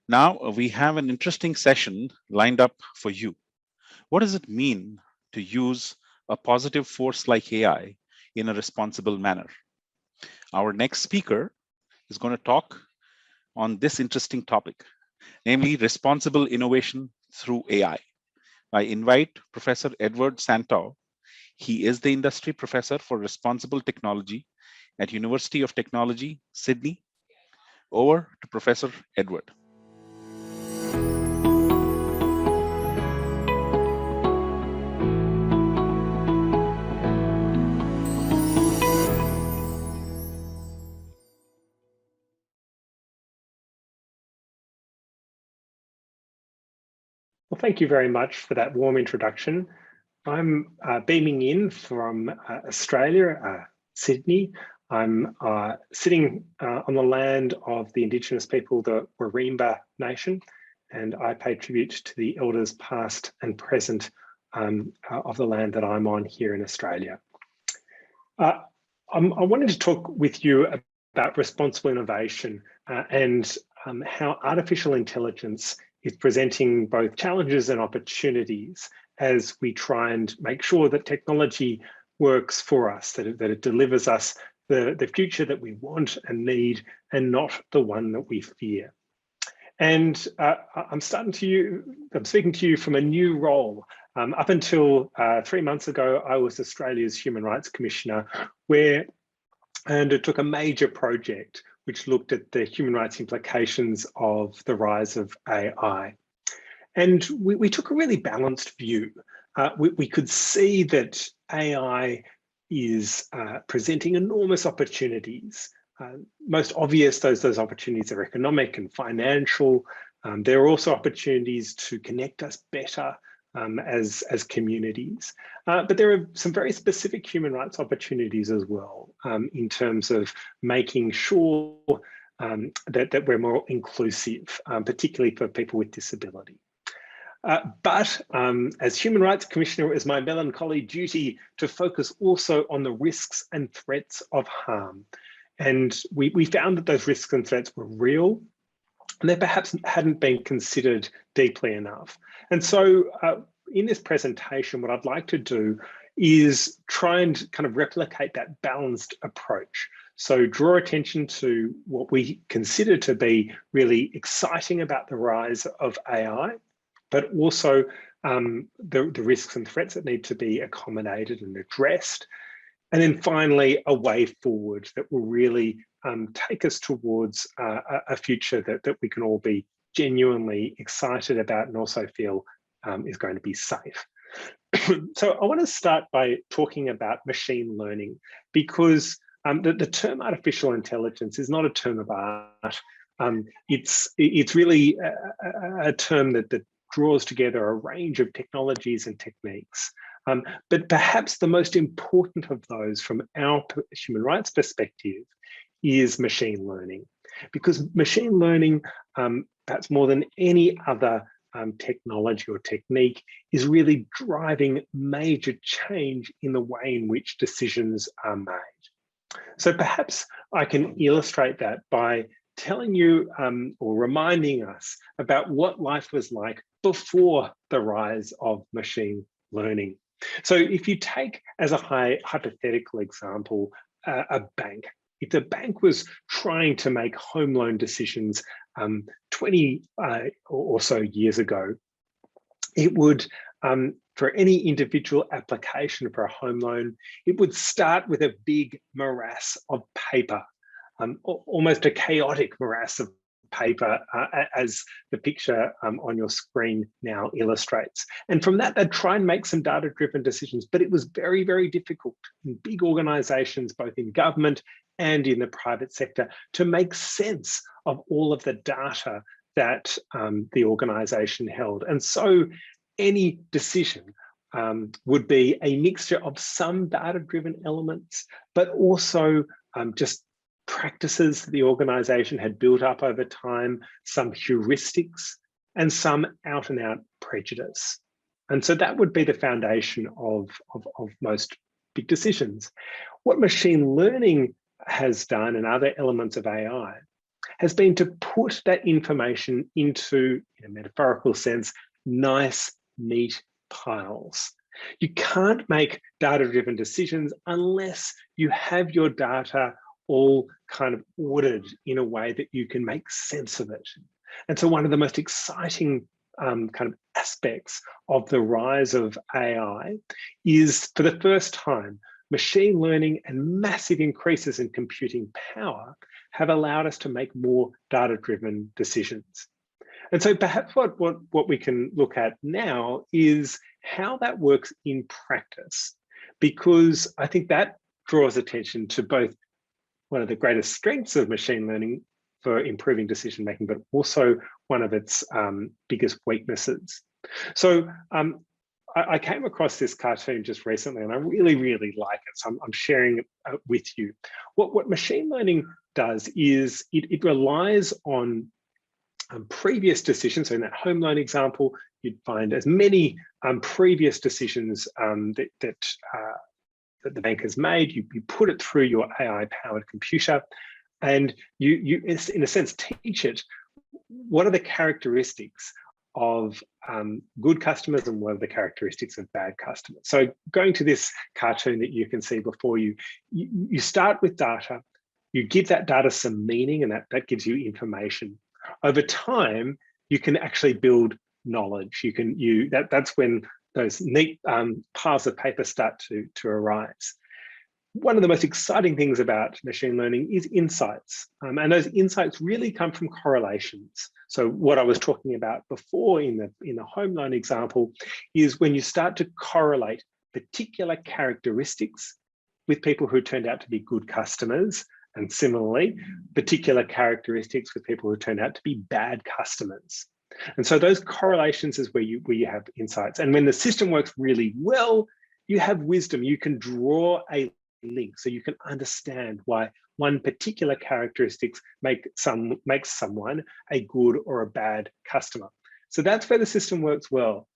Now we have an interesting session lined up for you. What does it mean to use a positive force like AI in a responsible manner? Our next speaker is going to talk on this interesting topic, namely responsible innovation through AI. I invite Professor Edward Santow. He is the industry professor for responsible technology at University of Technology, Sydney. Over to Professor Edward. Well, thank you very much for that warm introduction. I'm beaming in from Australia, Sydney. I'm sitting on the land of the Indigenous people, the Warimba Nation, and I pay tribute to the elders past and present of the land that I'm on here in Australia. I wanted to talk with you about responsible innovation and how artificial intelligence is presenting both challenges and opportunities as we try and make sure that technology works for us, that it delivers us the future that we want and need, and not the one that we fear. And I'm speaking to you from a new role. Up until 3 months ago, I was Australia's Human Rights Commissioner, where I undertook a major project which looked at the human rights implications of the rise of AI. And we took a really balanced view. We could see that AI is presenting enormous opportunities. Most obvious, those opportunities are economic and financial. There are also opportunities to connect us better as communities. But there are some very specific human rights opportunities as well, in terms of making sure that we're more inclusive, particularly for people with disability. But as Human Rights Commissioner, it was my melancholy duty to focus also on the risks and threats of harm. And we found that those risks and threats were real, and they perhaps hadn't been considered deeply enough. And so in this presentation, what I'd like to do is try and kind of replicate that balanced approach. So draw attention to what we consider to be really exciting about the rise of AI, but also the risks and threats that need to be accommodated and addressed. And then finally, a way forward that will really take us towards a future that we can all be genuinely excited about and also feel is going to be safe. So I want to start by talking about machine learning, because the term artificial intelligence is not a term of art. It's really a term that draws together a range of technologies and techniques. But perhaps the most important of those from our human rights perspective is machine learning, because machine learning, perhaps more than any other technology or technique, is really driving major change in the way in which decisions are made. So perhaps I can illustrate that by telling you or reminding us about what life was like before the rise of machine learning. So if you take as a hypothetical example, a bank. If the bank was trying to make home loan decisions 20 or so years ago, it would, for any individual application for a home loan, it would start with a big morass of paper, almost a chaotic morass of paper, as the picture on your screen now illustrates. And from that, they'd try and make some data-driven decisions, but it was very, very difficult in big organizations, both in government and in the private sector, to make sense of all of the data that the organization held. And so any decision would be a mixture of some data-driven elements, but also just practices the organization had built up over time, some heuristics, and some out and out prejudice. And so that would be the foundation of most big decisions. What machine learning has done, and other elements of AI, has been to put that information into, in a metaphorical sense, nice, neat piles. You can't make data-driven decisions unless you have your data all kind of ordered in a way that you can make sense of it. And so one of the most exciting kind of aspects of the rise of AI is, for the first time, machine learning and massive increases in computing power have allowed us to make more data-driven decisions. And so perhaps what we can look at now is how that works in practice, because I think that draws attention to both one of the greatest strengths of machine learning for improving decision making, but also one of its biggest weaknesses. So I came across this cartoon just recently, and I really, really like it. So I'm sharing it with you. What machine learning does is it relies on previous decisions. So in that home loan example, you'd find as many previous decisions that the bank has made. You put it through your AI-powered computer, and you, in a sense, teach it what are the characteristics of good customers and what are the characteristics of bad customers. So going to this cartoon that you can see before you, you start with data, you give that data some meaning, and that gives you information. Over time, you can actually build knowledge. That's when those neat piles of paper start to arise. One of the most exciting things about machine learning is insights. And those insights really come from correlations. So what I was talking about before in the home loan example is when you start to correlate particular characteristics with people who turned out to be good customers, and similarly, particular characteristics with people who turned out to be bad customers. And so those correlations is where you have insights. And when the system works really well, you have wisdom. You can draw a link, so you can understand why one particular characteristics makes someone a good or a bad customer. So that's where the system works well.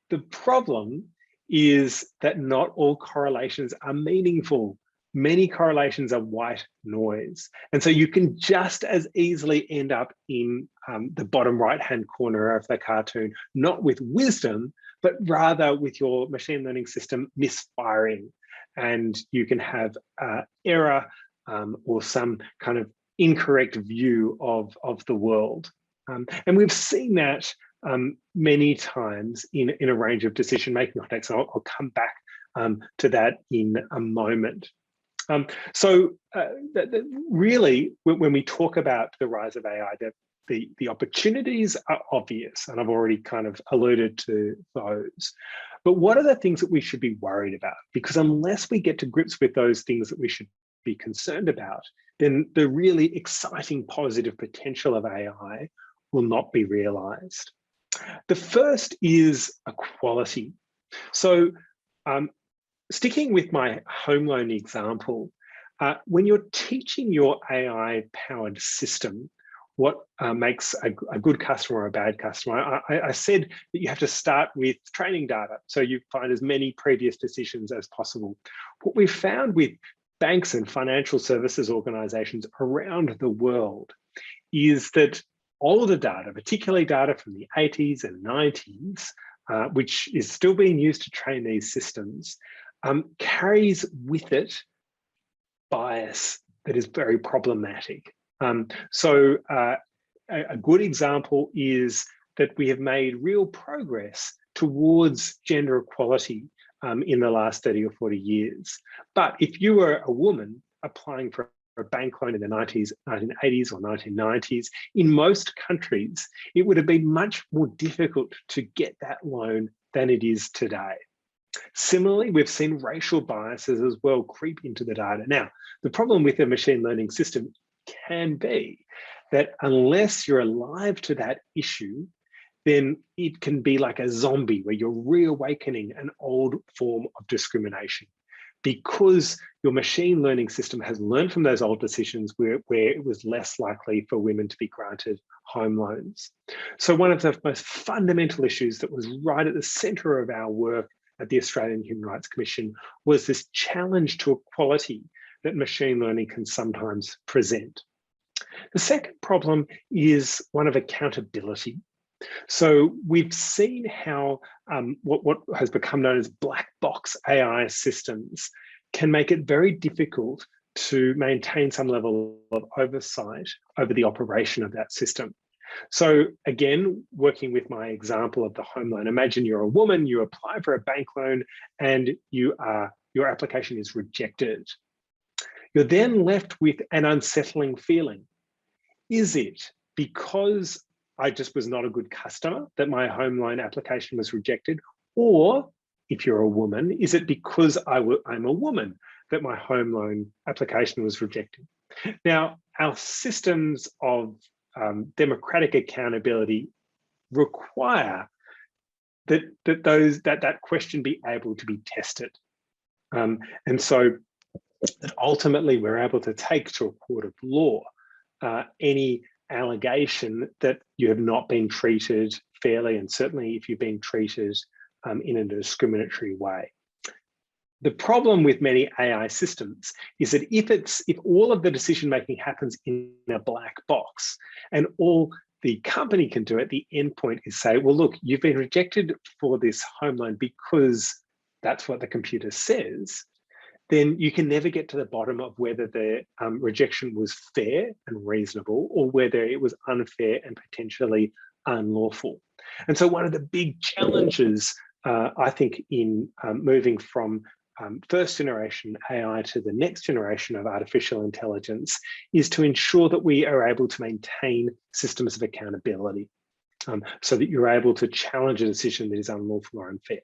The problem is that not all correlations are meaningful. Many correlations are white noise. And so you can just as easily end up in the bottom right-hand corner of the cartoon, not with wisdom, but rather with your machine learning system misfiring. And you can have error or some kind of incorrect view of the world. And we've seen that many times in a range of decision-making contexts. I'll come back to that in a moment. So really, when we talk about the rise of AI, the opportunities are obvious, and I've already kind of alluded to those. But what are the things that we should be worried about? Because unless we get to grips with those things that we should be concerned about, then the really exciting positive potential of AI will not be realized. The first is equality. So sticking with my home loan example, when you're teaching your AI-powered system what makes a good customer or a bad customer, I said that you have to start with training data, so you find as many previous decisions as possible. What we've found with banks and financial services organizations around the world is that older data, particularly data from the 80s and 90s, which is still being used to train these systems, carries with it bias that is very problematic. So a good example is that we have made real progress towards gender equality in the last 30 or 40 years. But if you were a woman applying for a bank loan in the 1980s or 1990s, in most countries, it would have been much more difficult to get that loan than it is today. Similarly, we've seen racial biases as well creep into the data. Now, the problem with a machine learning system can be that unless you're alive to that issue, then it can be like a zombie where you're reawakening an old form of discrimination, because your machine learning system has learned from those old decisions where it was less likely for women to be granted home loans. So one of the most fundamental issues that was right at the center of our work at the Australian Human Rights Commission was this challenge to equality that machine learning can sometimes present. The second problem is one of accountability. So we've seen how what has become known as black box AI systems can make it very difficult to maintain some level of oversight over the operation of that system. So again, working with my example of the home loan, imagine you're a woman, you apply for a bank loan and your application is rejected. You're then left with an unsettling feeling. Is it because I just was not a good customer that my home loan application was rejected? Or if you're a woman, is it because I'm a woman that my home loan application was rejected? Now, our systems of democratic accountability require that question be able to be tested. And so that ultimately we're able to take to a court of law any allegation that you have not been treated fairly, and certainly if you've been treated in a discriminatory way. The problem with many AI systems is that if all of the decision making happens in a black box and all the company can do at the endpoint is say, well, look, you've been rejected for this home loan because that's what the computer says, then you can never get to the bottom of whether the rejection was fair and reasonable or whether it was unfair and potentially unlawful. And so one of the big challenges, I think, in moving from first generation AI to the next generation of artificial intelligence is to ensure that we are able to maintain systems of accountability so that you're able to challenge a decision that is unlawful or unfair.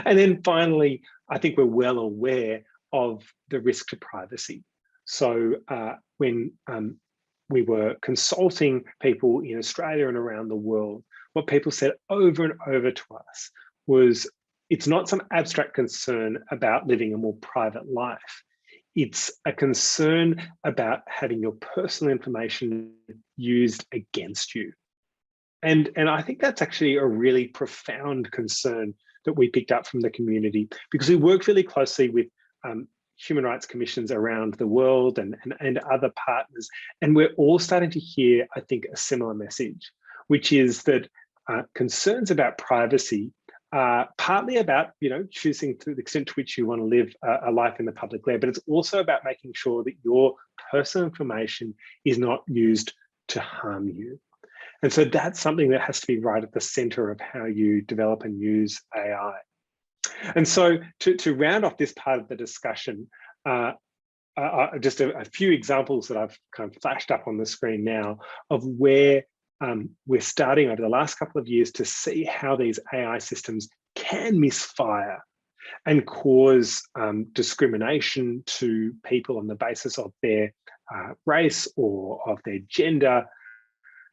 And then finally, I think we're well aware of the risk to privacy. So when we were consulting people in Australia and around the world, what people said over and over to us was, it's not some abstract concern about living a more private life. It's a concern about having your personal information used against you. And I think that's actually a really profound concern that we picked up from the community, because we worked really closely with human rights commissions around the world and other partners. And we're all starting to hear, I think, a similar message, which is that concerns about privacy are partly about, choosing to the extent to which you want to live a life in the public layer, but it's also about making sure that your personal information is not used to harm you. And so that's something that has to be right at the center of how you develop and use AI. And so to round off this part of the discussion, just a few examples that I've kind of flashed up on the screen now of where we're starting over the last couple of years to see how these AI systems can misfire and cause discrimination to people on the basis of their race or of their gender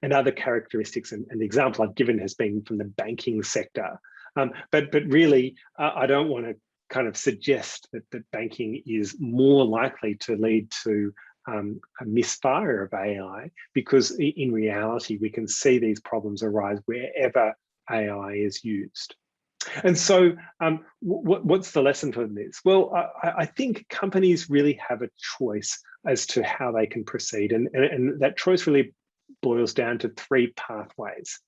and other characteristics. And the example I've given has been from the banking sector. But really, I don't want to kind of suggest that banking is more likely to lead to a misfire of AI, because in reality, we can see these problems arise wherever AI is used. And so what's the lesson from this? Well, I think companies really have a choice as to how they can proceed. And that choice really boils down to three pathways.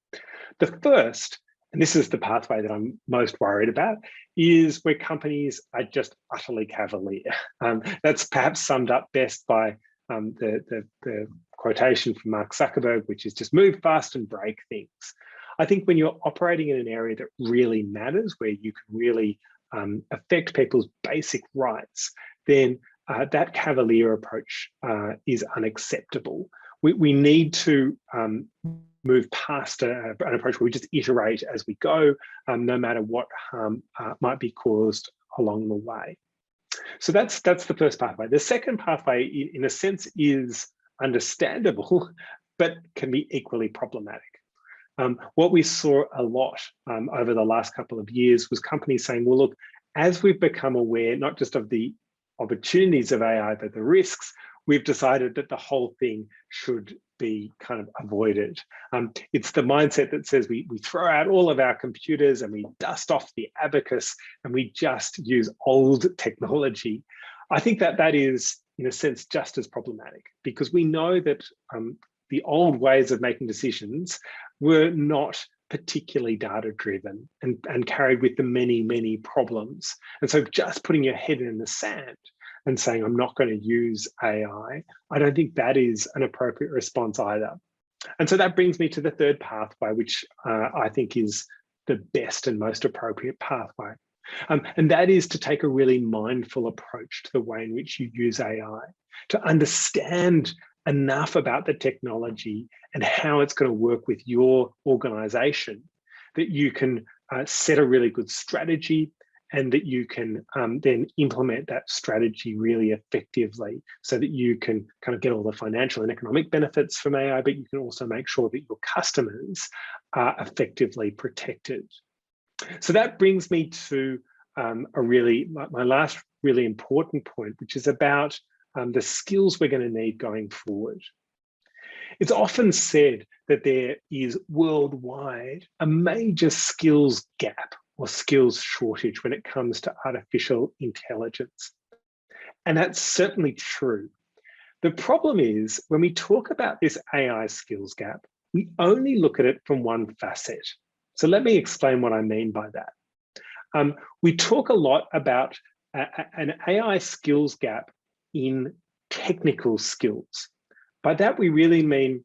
The first, and this is the pathway that I'm most worried about, is where companies are just utterly cavalier. That's perhaps summed up best by the quotation from Mark Zuckerberg, which is just move fast and break things. I think when you're operating in an area that really matters, where you can really affect people's basic rights, then that cavalier approach is unacceptable. We need to move past an approach where we just iterate as we go, no matter what harm might be caused along the way. So that's the first pathway. The second pathway, in a sense, is understandable, but can be equally problematic. What we saw a lot over the last couple of years was companies saying, well, look, as we've become aware, not just of the opportunities of AI, but the risks, we've decided that the whole thing should be kind of avoided. It's the mindset that says we throw out all of our computers and we dust off the abacus and we just use old technology. I think that is in a sense, just as problematic, because we know that the old ways of making decisions were not particularly data-driven and carried with them many, many problems. And so just putting your head in the sand and saying, I'm not going to use AI, I don't think that is an appropriate response either. And so that brings me to the third pathway, which I think is the best and most appropriate pathway. And that is to take a really mindful approach to the way in which you use AI, to understand enough about the technology and how it's going to work with your organization that you can set a really good strategy, and that you can then implement that strategy really effectively, so that you can kind of get all the financial and economic benefits from AI, but you can also make sure that your customers are effectively protected. So that brings me to my last really important point, which is about the skills we're going to need going forward. It's often said that there is worldwide a major skills gap or skills shortage when it comes to artificial intelligence. And that's certainly true. The problem is, when we talk about this AI skills gap, we only look at it from one facet. So let me explain what I mean by that. We talk a lot about an AI skills gap in technical skills. By that, we really mean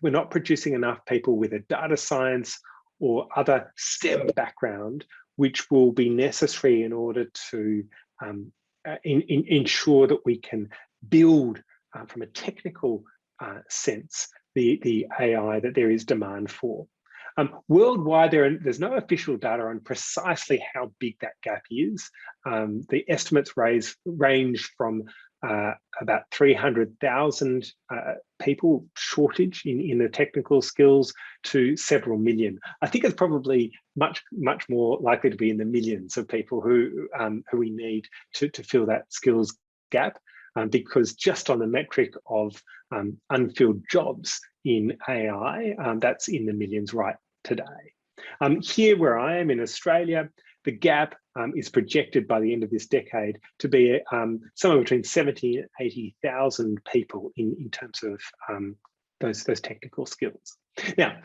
we're not producing enough people with a data science or other STEM background, which will be necessary in order to ensure that we can build from a technical sense the AI that there is demand for. Worldwide, there's no official data on precisely how big that gap is. The estimates range from about 300,000 people shortage in the technical skills to several million. I think it's probably much more likely to be in the millions of people who we need to fill that skills gap, because just on the metric of unfilled jobs in AI, that's in the millions right today. Here where I am in Australia, the gap is projected by the end of this decade to be somewhere between 70 and 80,000 people in terms of those technical skills. Now,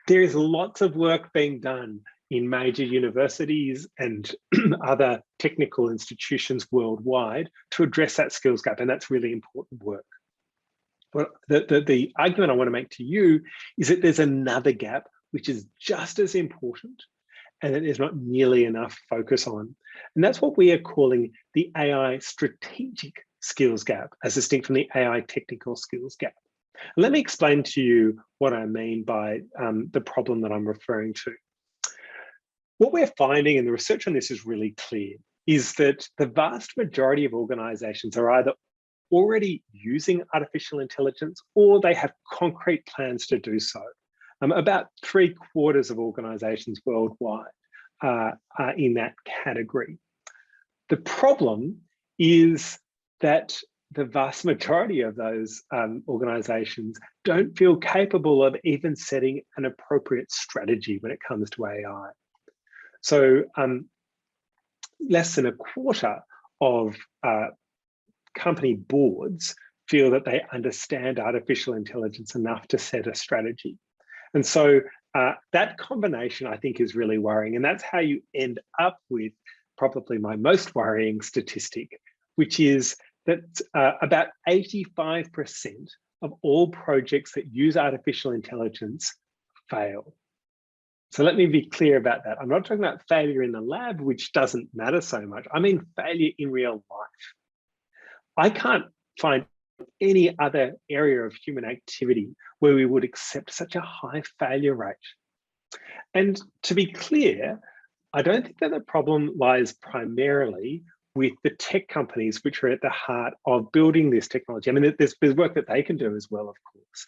there is lots of work being done in major universities and other technical institutions worldwide to address that skills gap, and that's really important work. But the argument I want to make to you is that there's another gap which is just as important, and that there's not nearly enough focus on. And that's what we are calling the AI strategic skills gap, as distinct from the AI technical skills gap. Let me explain to you what I mean by the problem that I'm referring to. What we're finding, and the research on this is really clear, is that the vast majority of organizations are either already using artificial intelligence or they have concrete plans to do so. About 3/4 of organizations worldwide are in that category. The problem is that the vast majority of those organizations don't feel capable of even setting an appropriate strategy when it comes to AI. So less than 1/4 of company boards feel that they understand artificial intelligence enough to set a strategy. And so that combination, I think, is really worrying. And that's how you end up with probably my most worrying statistic, which is that about 85% of all projects that use artificial intelligence fail. So let me be clear about that. I'm not talking about failure in the lab, which doesn't matter so much. I mean failure in real life. I can't find any other area of human activity where we would accept such a high failure rate. And to be clear, I don't think that the problem lies primarily with the tech companies which are at the heart of building this technology. I mean, there's work that they can do as well, of course.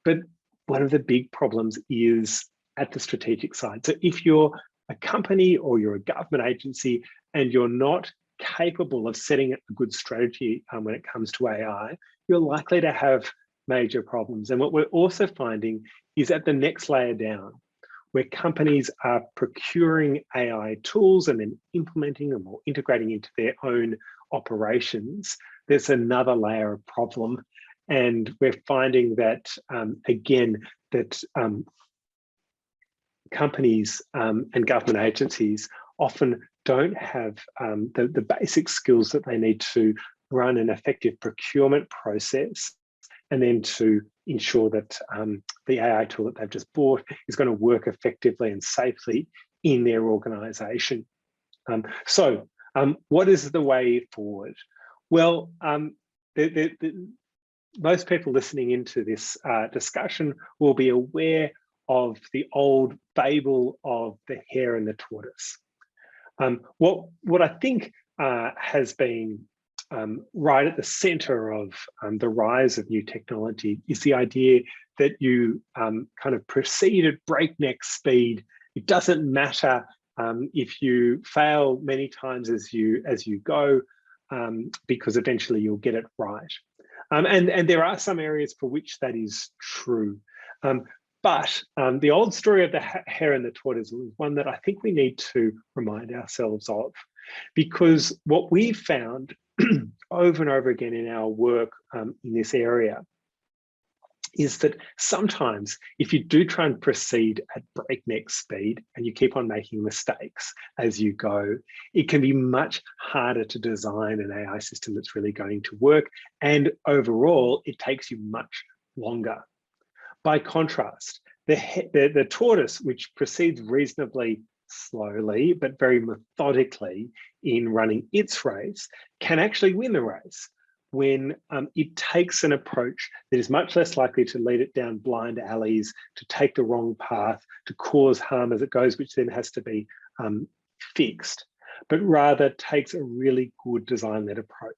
But one of the big problems is at the strategic side. So if you're a company or you're a government agency and you're not capable of setting a good strategy when it comes to AI, you're likely to have major problems. And what we're also finding is at the next layer down, where companies are procuring AI tools and then implementing them or integrating into their own operations, there's another layer of problem. And we're finding that, again, that companies and government agencies often don't have the basic skills that they need to run an effective procurement process, and then to ensure that the AI tool that they've just bought is going to work effectively and safely in their organisation. So what is the way forward? Well, most people listening into this discussion will be aware of the old fable of the hare and the tortoise. What I think has been right at the center of the rise of new technology is the idea that you kind of proceed at breakneck speed. It doesn't matter if you fail many times as you go, because eventually you'll get it right. And there are some areas for which that is true. But the old story of the hare and the tortoise is one that I think we need to remind ourselves of, because what we've found over and over again in our work in this area is that sometimes if you do try and proceed at breakneck speed and you keep on making mistakes as you go, it can be much harder to design an AI system that's really going to work. And overall, it takes you much longer. By contrast, the tortoise, which proceeds reasonably slowly, but very methodically in running its race, can actually win the race when it takes an approach that is much less likely to lead it down blind alleys, to take the wrong path, to cause harm as it goes, which then has to be fixed, but rather takes a really good design-led approach.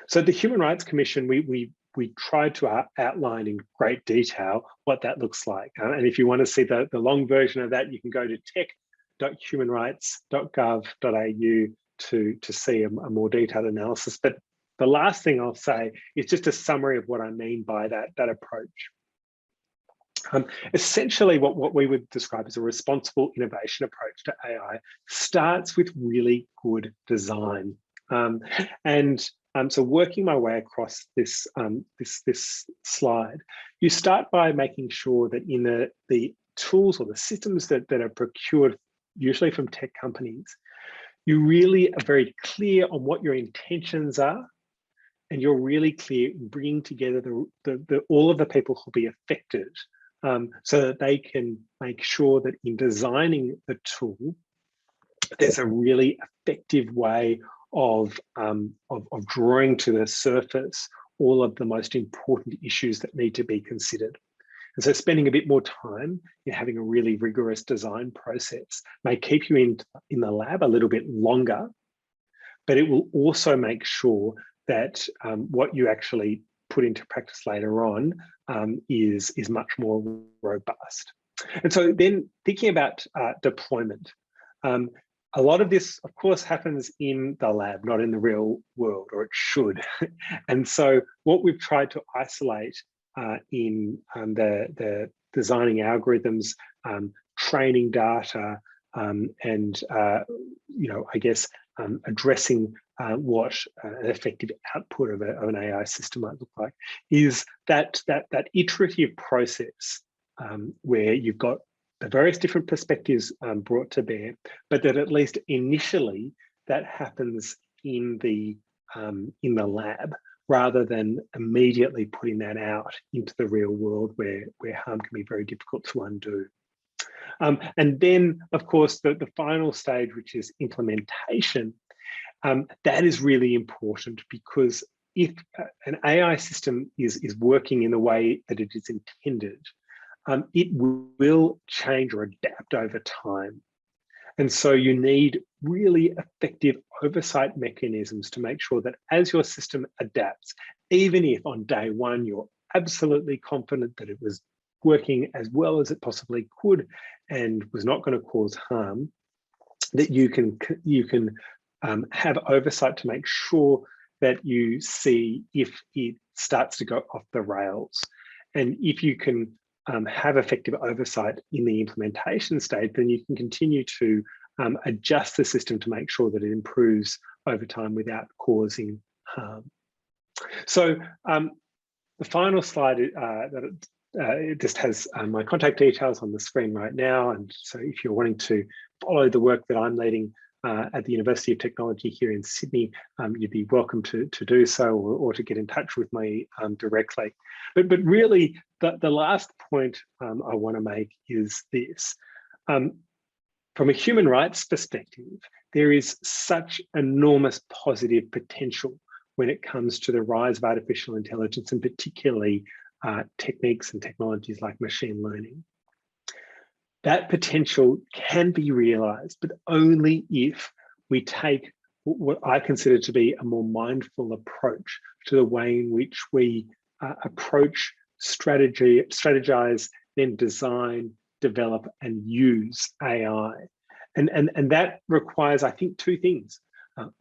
So the Human Rights Commission, we tried to outline in great detail what that looks like. And if you want to see the long version of that, you can go to tech.humanrights.gov.au to see a more detailed analysis. But the last thing I'll say is just a summary of what I mean by that approach. Essentially, what we would describe as a responsible innovation approach to AI starts with really good design. So working my way across this slide, you start by making sure that in the tools or the systems that are procured, usually from tech companies, you really are very clear on what your intentions are, and you're really clear in bringing together all of the people who will be affected, so that they can make sure that in designing the tool, there's a really effective way of drawing to the surface all of the most important issues that need to be considered. And so spending a bit more time in having a really rigorous design process may keep you in the lab a little bit longer, but it will also make sure that what you actually put into practice later on is much more robust. And so then thinking about deployment, a lot of this, of course, happens in the lab, not in the real world, or it should. And so what we've tried to isolate in the designing algorithms, training data, and I guess addressing what an effective output of an AI system might look like, is that iterative process where you've got the various different perspectives brought to bear, but that at least initially that happens in the lab, rather than immediately putting that out into the real world where harm can be very difficult to undo. And then, of course, the final stage, which is implementation, that is really important, because if an AI system is working in the way that it is intended, it will change or adapt over time. And so you need really effective oversight mechanisms to make sure that as your system adapts, even if on day one you're absolutely confident that it was working as well as it possibly could and was not going to cause harm, that you can have oversight to make sure that you see if it starts to go off the rails. And if you can have effective oversight in the implementation stage, then you can continue to adjust the system to make sure that it improves over time without causing harm. So the final slide it just has my contact details on the screen right now. And so if you're wanting to follow the work that I'm leading at the University of Technology here in Sydney, you'd be welcome to do so, or to get in touch with me directly. But really, the last point I want to make is this. From a human rights perspective, there is such enormous positive potential when it comes to the rise of artificial intelligence, and particularly techniques and technologies like machine learning. That potential can be realized, but only if we take what I consider to be a more mindful approach to the way in which we approach strategize, then design, develop, and use AI. And that requires, I think, two things.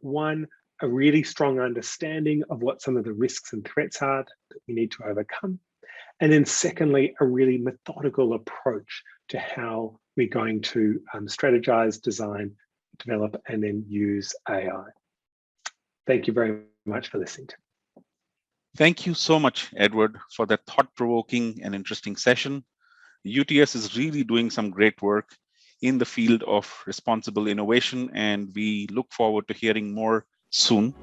One, a really strong understanding of what some of the risks and threats are that we need to overcome. And then secondly, a really methodical approach to how we're going to strategize, design, develop, and then use AI. Thank you very much for listening to me. Thank you so much, Edward, for that thought-provoking and interesting session. UTS is really doing some great work in the field of responsible innovation, and we look forward to hearing more soon.